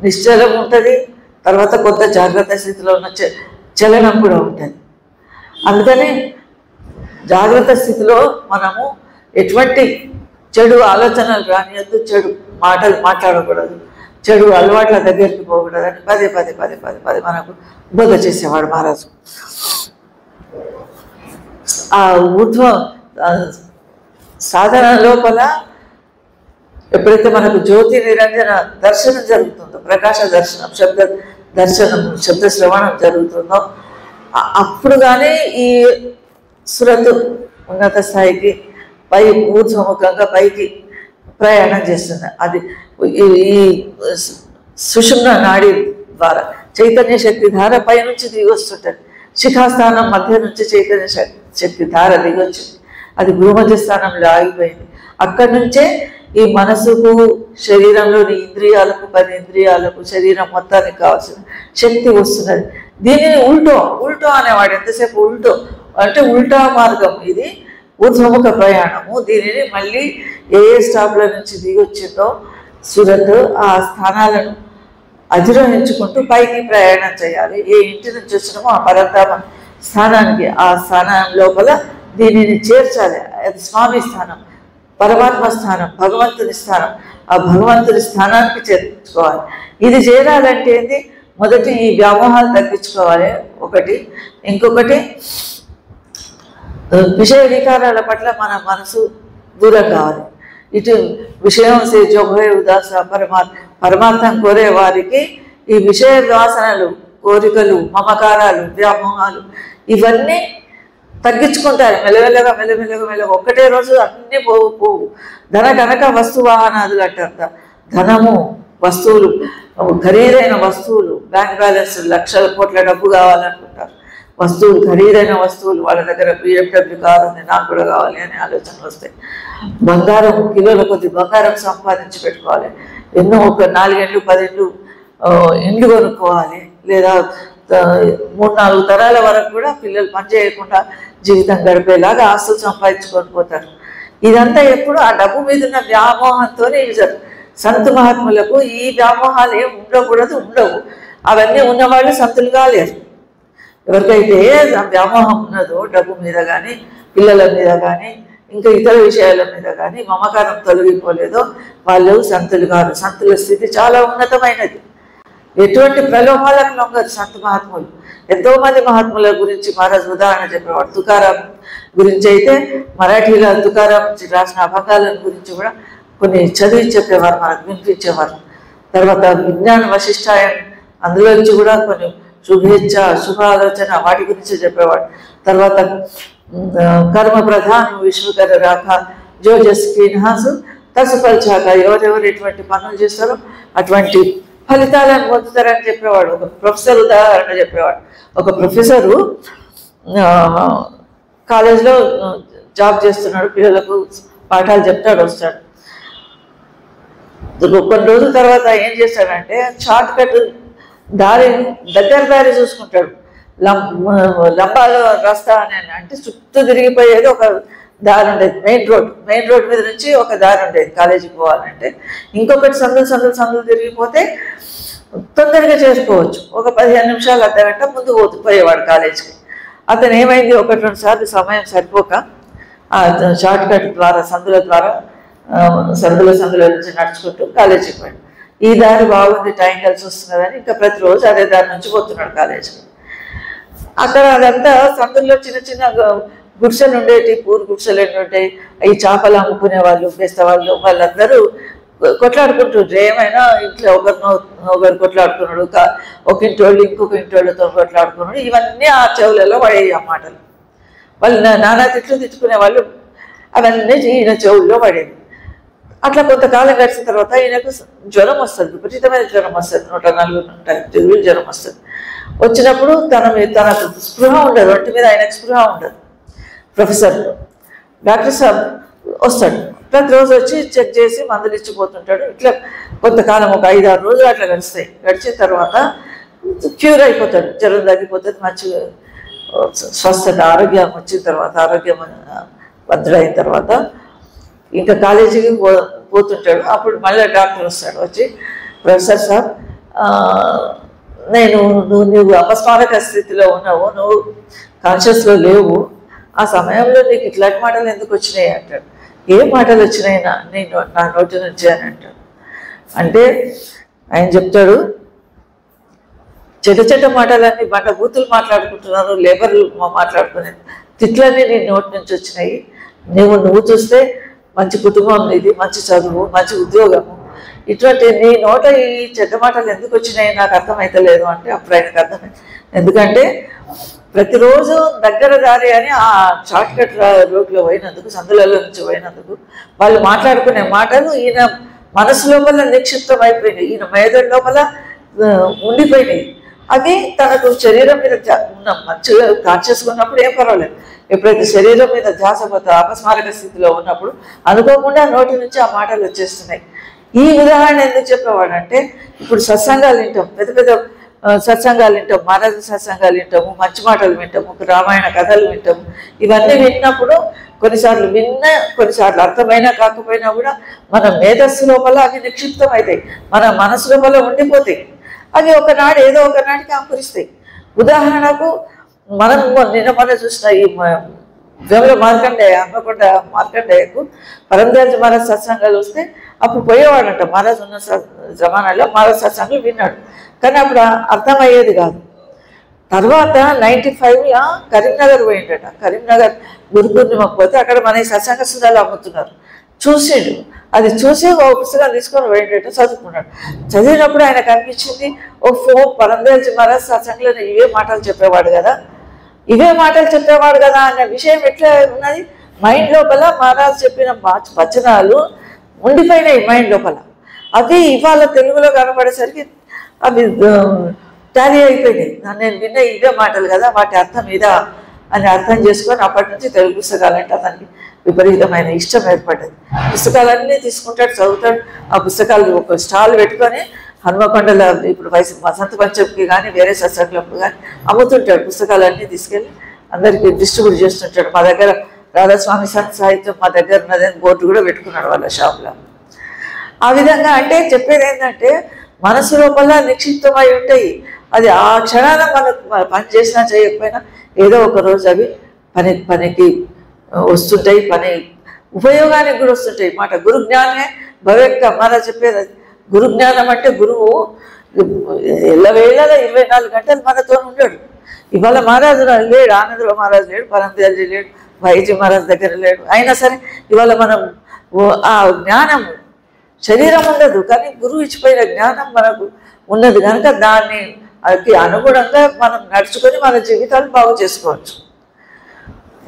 Speaker 1: నిశ్చలం ఉంటుంది, తర్వాత కొంత జాగ్రత్త స్థితిలో ఉన్న చలనం కూడా ఉంటుంది. అందుకని జాగ్రత్త స్థితిలో మనము ఎటువంటి చెడు ఆలోచనలు రానియద్దు, చెడు మాటలు మాట్లాడకూడదు, చెడు అలవాట్ల దగ్గరికి పోకూడదని పదే మనకు బోధ చేసేవాడు మహారాజు. ఆ ఊర్ధ్వ సాధన లోపల ఎప్పుడైతే మనకు జ్యోతి నిరంజన దర్శనం జరుగుతుందో, ప్రకాశ దర్శనం, శబ్ద దర్శనం, శబ్ద శ్రవణం జరుగుతుందో, అప్పుడు కానీ ఈ సురతు ఉన్నత స్థాయికి పై ఊర్ధ్వముఖంగా పైకి ప్రయాణం చేస్తుంది. అది ఈ సుషుమ్న నాడి ద్వారా చైతన్య శక్తి ధార పై నుంచి దిగి వస్తుంటుంది. శిఖాస్థానం మధ్య నుంచి చైతన్య శక్తి ధార దిగి వచ్చింది. అది భూమధ్య స్థానంలో ఆగిపోయింది. అక్కడి నుంచే ఈ మనసుకు, శరీరంలోని ఇంద్రియాలకు, 10 ఇంద్రియాలకు, శరీరం మొత్తానికి కావాల్సిన శక్తి వస్తున్నది. దీనిని ఉల్టో అనేవాడు. ఎంతసేపు ఉల్టో అంటే ఉల్టా మార్గం, ఇది ఊర్ధ్వముఖ ప్రయాణము. దీనిని మళ్ళీ ఏ స్టాప్ల నుంచి దిగి వచ్చిందో సురత్, ఆ స్థానాలను అధిరోహించుకుంటూ పైకి ప్రయాణం చేయాలి. ఏ ఇంటి నుంచి వచ్చినామో ఆ పరంధామ స్థానానికి, ఆ స్థానం లోపల దీనిని చేర్చాలి. అది స్వామి స్థానం. పరమాత్మ స్థానం, భగవంతుని స్థానం, ఆ భగవంతుని స్థానానికి చేర్చుకోవాలి. ఇది చేరాలంటే ఏంది, మొదటి ఈ వ్యామోహాలు తగ్గించుకోవాలి ఒకటి. ఇంకొకటి విషయ వికారాల పట్ల మన మనసు దూరం కావాలి. ఇటు విషయం సే జోభే ఉదాస పరమార్థం కోరే వారికి ఈ విషయ వాసనలు, కోరికలు, మమకారాలు, వ్యామోహాలు ఇవన్నీ తగ్గించుకుంటారు మెల్లమెల్లగా మెల్లమెల్లగా. ఒక్కటే రోజు అన్నీ పోవు. ధన కనక వస్తు వాహనాదులు అంటారు. ధనము, వస్తువులు, ఖరీదైన వస్తువులు, బ్యాంక్ బ్యాలెన్స్, లక్షల కోట్ల డబ్బు కావాలనుకుంటారు. వస్తువులు, ఖరీదైన వస్తువులు, వాళ్ళ దగ్గర BMW కారు ఉంది, నాకు కూడా కావాలి అనే ఆలోచనలు వస్తాయి. బంగారం, కిలోల కొద్ది బంగారం సంపాదించి పెట్టుకోవాలి. ఎన్నో ఒక 4 ఏళ్ళు 10 ఏళ్ళు ఇండ్లు కొనుక్కోవాలి. లేదా 3-4 తరాల వరకు కూడా పిల్లలు పని చేయకుండా జీవితం గడిపేలాగా ఆస్తులు సంపాదించుకొని పోతారు. ఇదంతా ఎప్పుడు ఆ డబ్బు మీద ఉన్న వ్యామోహంతోనే సంత మహాత్ములకు ఈ వ్యామోహాలు ఏం ఉండవు. అవన్నీ ఉన్నవాళ్ళు సంతులు కాలేరు. ఎవరికైతే వ్యామోహం ఉన్నదో డబ్బు మీద కానీ, పిల్లల మీద కానీ, ఇంకా ఇతర విషయాల మీద కానీ మమకారం తొలగిపోలేదో వాళ్ళు సంతులు కాదు. సంతుల స్థితి చాలా ఉన్నతమైనది. ఎటువంటి ప్రలోభాలకు లొంగరు సంత మహాత్ములు. ఎంతోమంది మహాత్ముల గురించి మహారాజ్ ఉదాహరణ చెప్పేవాడు. తుకారాం గురించి అయితే మరాఠీలో తుకారాం రాసిన అభంగాల గురించి కూడా కొన్ని చదివి చెప్పేవారు, మనకు వినిపించేవారు. తర్వాత విజ్ఞాన వశిష్టాయం అందులో నుంచి కూడా కొన్ని శుభేచ్ఛ, శుభ ఆలోచన వాటి గురించి చెప్పేవాడు. తర్వాత కర్మ ప్రధానం విశ్వకర రాఖ జోజస్కి నహాసు తసుపల్చాక ఎవరెవరు ఎటువంటి పనులు చేస్తారో అటువంటి ఫలితాలను పొందుతారని చెప్పేవాడు. ఒక ప్రొఫెసర్ ఉదాహరణ చెప్పేవాడు. ఒక ప్రొఫెసరు కాలేజ్లో జాబ్ చేస్తున్నాడు, పిల్లలకు పాఠాలు చెప్తాడు, వస్తాడు. కొన్ని రోజుల తర్వాత ఏం చేస్తాడంటే షార్ట్ కట్ దగ్గర దారి చూసుకుంటాడు. లంబాలో రస్తా అని అంటే చుట్టూ తిరిగిపోయేది ఒక దారి ఉండేది. మెయిన్ రోడ్ మీద నుంచి ఒక దారి ఉండేది కాలేజీకి పోవాలంటే. ఇంకొకటి సందులు తిరిగిపోతే తొందరగా చేసుకోవచ్చు. ఒక 15 నిమిషాలు, అర్ధగంట ముందు పోయేవాడు కాలేజీకి. అతను ఏమైంది, 1-2 సార్లు సమయం సరిపోక ఆ షార్ట్ కట్ ద్వారా సందుల నుంచి నడుచుకుంటూ కాలేజీకి పోయాడు. ఈ దారి బాగుంది, టైం కలిసి వస్తున్నదని ఇంకా ప్రతిరోజు అదే దారి నుంచి పోతున్నాడు కాలేజీకి. అక్కడ అదంతా సందుల్లో చిన్న చిన్న గుడిసెలు ఉండేవి, పూరు గుడిసెలు ఉంటాయి. ఈ చేపలు అమ్ముకునే వాళ్ళు, బేస్తవాళ్ళు, వాళ్ళందరూ కొట్లాడుకుంటుండ్రు. ఏమైనా ఇంట్లో ఒకరు కొట్లాడుకున్నాడు, ఒక ఇంటి వాళ్ళు ఇంకొక ఇంటి వాళ్ళతో కొట్లాడుకున్నాడు. ఇవన్నీ ఆ చెవులలో పడేవి ఆ మాటలు. వాళ్ళు నానా తిట్టుకునే వాళ్ళు, అవన్నీ ఈయన చెవుల్లో పడేవి. అట్లా కొంతకాలం గడిచిన తర్వాత ఈయనకు జ్వరం వస్తుంది, విపరీతమైన జ్వరం వస్తుంది. 140 జ్వరం వస్తుంది. వచ్చినప్పుడు తనకు స్పృహ ఉండదు, ఒంటి మీద ఆయనకు స్పృహ ఉండదు. ప్రొఫెసర్ డాక్టర్ సాబ్ వస్తాడు, ప్రతిరోజు వచ్చి చెక్ చేసి మందులు ఇచ్చిపోతుంటాడు. ఇట్లా కొంతకాలం ఒక 5-6 రోజులు అట్లా గడుస్తాయి. గడిచిన తర్వాత క్యూర్ అయిపోతాడు, జ్వరం తగ్గిపోతుంది, మంచిగా స్వస్థత ఆరోగ్యం వచ్చిన తర్వాత, ఆరోగ్యం భద్రైన తర్వాత ఇంకా కాలేజీకి పోతుంటాడు. అప్పుడు మళ్ళీ డాక్టర్ వస్తాడు, వచ్చి ప్రొఫెసర్ సాబ్ నువ్వు అపస్మారక స్థితిలో ఉన్నావు, నువ్వు కాన్షియస్లో లేవు, ఆ సమయంలో నీకు ఇట్లాంటి మాటలు ఎందుకు వచ్చినాయి అంటాడు. ఏ మాటలు వచ్చినాయి నా నోటి నుంచి అని అంటాడు. అంటే ఆయన చెప్తాడు, చెడ్డ మాటలన్నీ బూతులు మాట్లాడుకుంటున్నారు, లేబర్లు మాట్లాడుకునేది, తిట్లన్నీ నీ నోటి నుంచి వచ్చినాయి. నువ్వు చూస్తే మంచి కుటుంబం ఇది, మంచి చదువు, మంచి ఉద్యోగము, ఇటువంటి నీ నోట ఈ చెడ్డ మాటలు ఎందుకు వచ్చినాయి నాకు అర్థమైతలేదు అంటే అప్పుడు ఆయనకు అర్థమైంది. ఎందుకంటే ప్రతిరోజు దగ్గర దారి అని ఆ షార్ట్ కట్ రోడ్లో పోయినందుకు, సందులలో నుంచి పోయినందుకు వాళ్ళు మాట్లాడుకునే మాటలు ఈయన మనసు లోపల నిక్షిప్తం అయిపోయినాయి, ఈయన మేధల లోపల ఉండిపోయినాయి. అవి తనకు శరీరం మీద ఉన్న మంచిగా కాన్షియస్గా ఉన్నప్పుడు ఏం పర్వాలేదు. ఎప్పుడైతే శరీరం మీద ధ్యాస పోతే అపస్మారక స్థితిలో ఉన్నప్పుడు అనుకోకుండా నోటి నుంచి ఆ మాటలు వచ్చేస్తున్నాయి. ఈ ఉదాహరణ ఎందుకు చెప్పేవాడంటే, ఇప్పుడు సత్సంగాలు వింటాం, పెద్ద పెద్ద సత్సంగాలు వింటాం, మహారాజు సత్సంగాలు వింటాము, మంచి మాటలు వింటాము, రామాయణ కథలు వింటాము. ఇవన్నీ విన్నప్పుడు కొన్నిసార్లు అర్థమైనా కాకపోయినా కూడా మన మేధస్సు లోపల అవి నిక్షిప్తం అవుతాయి, మన మనసు లోపల ఉండిపోతాయి. అవి ఏదో ఒకనాటికి అంకురిస్తాయి. ఉదాహరణకు మనం నిన్న చూసిన ఈ వేముల మార్కండేయ హన్మకొండ మార్కండేయకు పరంధాల్జీ మహారాజ్ సత్సంగాలు వస్తే అప్పుడు పోయేవాడంట. మహారాజ్ ఉన్న జమానాలో మహారాజ్ సత్సంగాలు విన్నాడు, కానీ అప్పుడు అర్థమయ్యేది కాదు. తర్వాత 95లో కరీంనగర్ పోయిండట. కరీంనగర్ గురు పూర్ణిమకు పోతే అక్కడ మన సత్సంగ సుధాలు అమ్ముతున్నారు, చూసిండు. అది చూసి ఒక పుస్తకాలు తీసుకొని పోయిండట, చదువుకున్నాడు. చదివినప్పుడు ఆయన కనిపించింది, పరంధాల్జీ మహారాజ్ సత్సంగంలో ఇవే మాటలు చెప్పేవాడు కదా, ఇవే మాటలు చెప్పేవాడు కదా అన్న విషయం ఎట్లా ఉన్నది మైండ్ లోపల. మహారాజ్ చెప్పిన వచనాలు ఉండిపోయినాయి మైండ్ లోపల. అవి ఇవాళ తెలుగులో కనపడేసరికి అవి టాలీ అయిపోయినాయి. నేను విన్న ఇవే మాటలు కదా, వాటి అర్థం ఇదా అని అర్థం చేసుకొని అప్పటి నుంచి తెలుగు పుస్తకాలంటే అతనికి విపరీతమైన ఇష్టం ఏర్పడ్డది. పుస్తకాలన్నీ తీసుకుంటాడు, చదువుతాడు. ఆ పుస్తకాలు ఒక స్టాల్ పెట్టుకొని హన్మకొండలో ఇప్పుడు వసంత పంచమికి కానీ వేరే సత్సంగంలో కానీ అమ్ముతుంటాడు. పుస్తకాలన్నీ తీసుకెళ్ళి అందరికీ డిస్ట్రిబ్యూట్ చేస్తుంటాడు. మా దగ్గర రాధాస్వామి సాహిత్యం మా దగ్గర ఉన్నదని బోర్డు కూడా పెట్టుకున్నాడు వాళ్ళ షాప్లో. ఆ విధంగా అంటే చెప్పేది ఏంటంటే మనసు లోపల నిక్షిప్తమై ఉంటాయి. అది ఆ క్షణాన మనకు పని చేసినా చేయకపోయినా ఏదో ఒక రోజు అవి పనికి వస్తుంటాయి, పని ఉపయోగానికి కూడా వస్తుంటాయి. మాట గురు జ్ఞానమే భవేక్క మహారాజ్ చెప్పేది. గురు జ్ఞానం అంటే గురువు ఎల్లవేళలా 24 గంటలు మనతో ఉండడు. ఇవాళ మహారాజు లేడు, ఆనందరావు మహారాజు లేడు, పరంధాల్జీ లేడు, భాయిజీ మహారాజ్ దగ్గర లేడు. అయినా సరే ఇవాళ మనం ఆ జ్ఞానం శరీరం ఉండదు, కానీ గురువు ఇచ్చిపోయిన జ్ఞానం మనకు ఉన్నది కనుక దానికి అనుగుణంగా మనం నడుచుకొని మన జీవితాలు బాగు చేసుకోవచ్చు.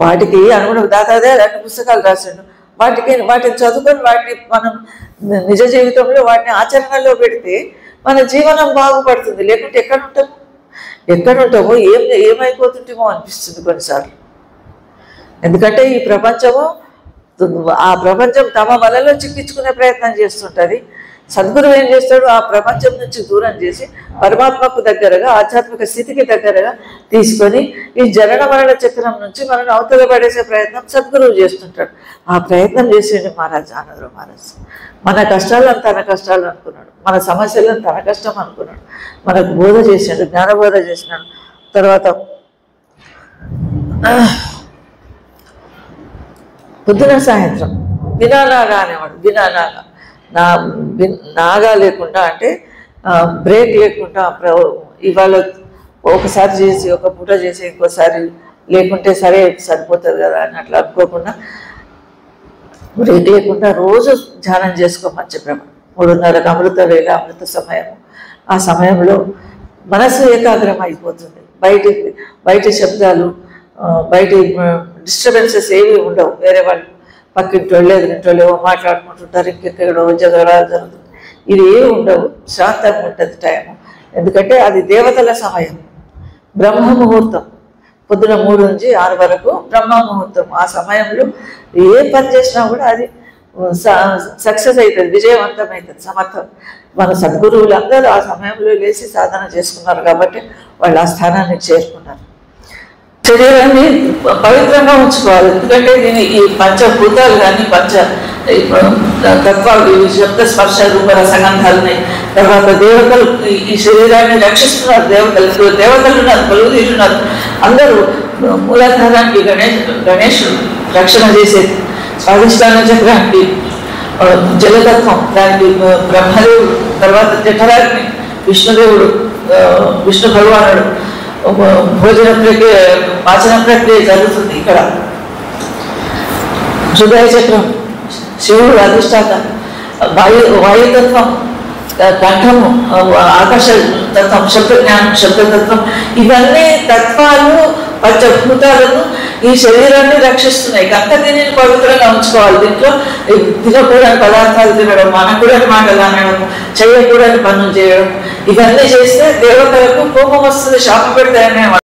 Speaker 1: వాటికి అనుగుణంగా దాదాదే 2 పుస్తకాలు రాసిండు. వాటిని చదువుకొని వాటిని మనం నిజ జీవితంలో వాటిని ఆచరణలో పెడితే మన జీవనం బాగుపడుతుంది. లేకుంటే ఎక్కడ ఉంటామో ఏమైపోతుంటామో అనిపిస్తుంది కొన్నిసార్లు. ఎందుకంటే ఈ ప్రపంచము ఆ ప్రపంచం తమ వలలో చిక్కించుకునే ప్రయత్నం చేస్తుంటుంది. సద్గురువు ఏం చేస్తాడు, ఆ ప్రపంచం నుంచి దూరం చేసి పరమాత్మకు దగ్గరగా ఆధ్యాత్మిక స్థితికి దగ్గరగా తీసుకొని ఈ జనన మరణ చక్రం నుంచి మనల్ని అవతల పడేసే ప్రయత్నం సద్గురువు చేస్తుంటాడు. ఆ ప్రయత్నం చేసేయండి మహారాజ్ ఆనందరావు మహారాజ్. మన కష్టాలను తన కష్టాలు అనుకున్నాడు, మన సమస్యలను తన కష్టం అనుకున్నాడు, మనకు బోధ చేసాడు, జ్ఞానబోధ చేసినాడు. తర్వాత పొద్దున సాయంత్రం వినానాగా అనేవాడు. నాగా లేకుండా అంటే బ్రేక్ లేకుండా ఇవాళ ఒకసారి చేసి ఒక పూట చేసి ఇంకోసారి లేకుంటే సరే సరిపోతుంది కదా అని అట్లా అనుకోకుండా బ్రేక్ లేకుండా రోజు ధ్యానం చేసుకోమని చెప్పాము. 3:30 అమృత వేళ, అమృత సమయము. ఆ సమయంలో మనసు ఏకాగ్రం అయిపోతుంది. బయటి శబ్దాలు, బయటి డిస్టర్బెన్సెస్ ఏవి ఉండవు. వేరే వాళ్ళు పక్కింటోళ్ళు ఎదురింటోళ్ళు ఏవో మాట్లాడుకుంటుంటారు, ఇంకెక్కడో జగడాలు జరుగుతుంది. ఇది ఏమి ఉండవు, శాంతంగా ఉంటుంది టైము. ఎందుకంటే అది దేవతల సమయం, బ్రహ్మ ముహూర్తం. పొద్దున 3 నుంచి 6 వరకు బ్రహ్మ ముహూర్తం. ఆ సమయంలో ఏ పని చేసినా కూడా అది సక్సెస్ అవుతుంది, విజయవంతం అవుతుంది, సమర్థం. మన సద్గురువులు అందరూ ఆ సమయంలో లేచి సాధన చేసుకున్నారు కాబట్టి వాళ్ళు ఆ స్థానాన్ని చేరుకున్నారు. శరీరాన్ని పవిత్రంగా ఉంచుకోవాలి. ఎందుకంటే ఈ పంచభూతాలు కానీ తత్వాలు, శబ్ద స్పర్శ రూప రసగంధాలని, తర్వాత దేవతలు ఈ శరీరాన్ని రక్షిస్తున్నారు. దేవతలు ఉన్నారు, పలువురు ఉన్నారు. అందరూ మూలాధారానికి గణేశుడు రక్షణ చేసేది, స్వాధిష్టాన చక్రానికి జలతత్వం, దానికి బ్రహ్మదేవుడు, తర్వాత జఠరాగ్ని విష్ణుదేవుడు, విష్ణు భగవానుడు. భోజన ప్రక్రియ, పాచన ప్రక్రియ జరుగుతుంది ఇక్కడ. హృదయ చక్రం శివుడు అధిష్టాత, వాయుతత్వం, కంఠము ఆకాశ తత్వం, శబ్దజ్ఞానం, శబ్దతత్వం. ఇవన్నీ తత్వాలు పంచభూతాలను ఈ శరీరాన్ని రక్షిస్తున్నాయి కనుక దీనిని పవిత్రంగా ఉంచుకోవాలి. దీంట్లో తినకూడని పదార్థాలు తినడం, అనకూడని మాటలు అనడం, చేయకూడని పనులు చేయడం, ఇవన్నీ చేస్తే దేవతలకు కోపం వస్తుంది, శాపం పెడతాయనే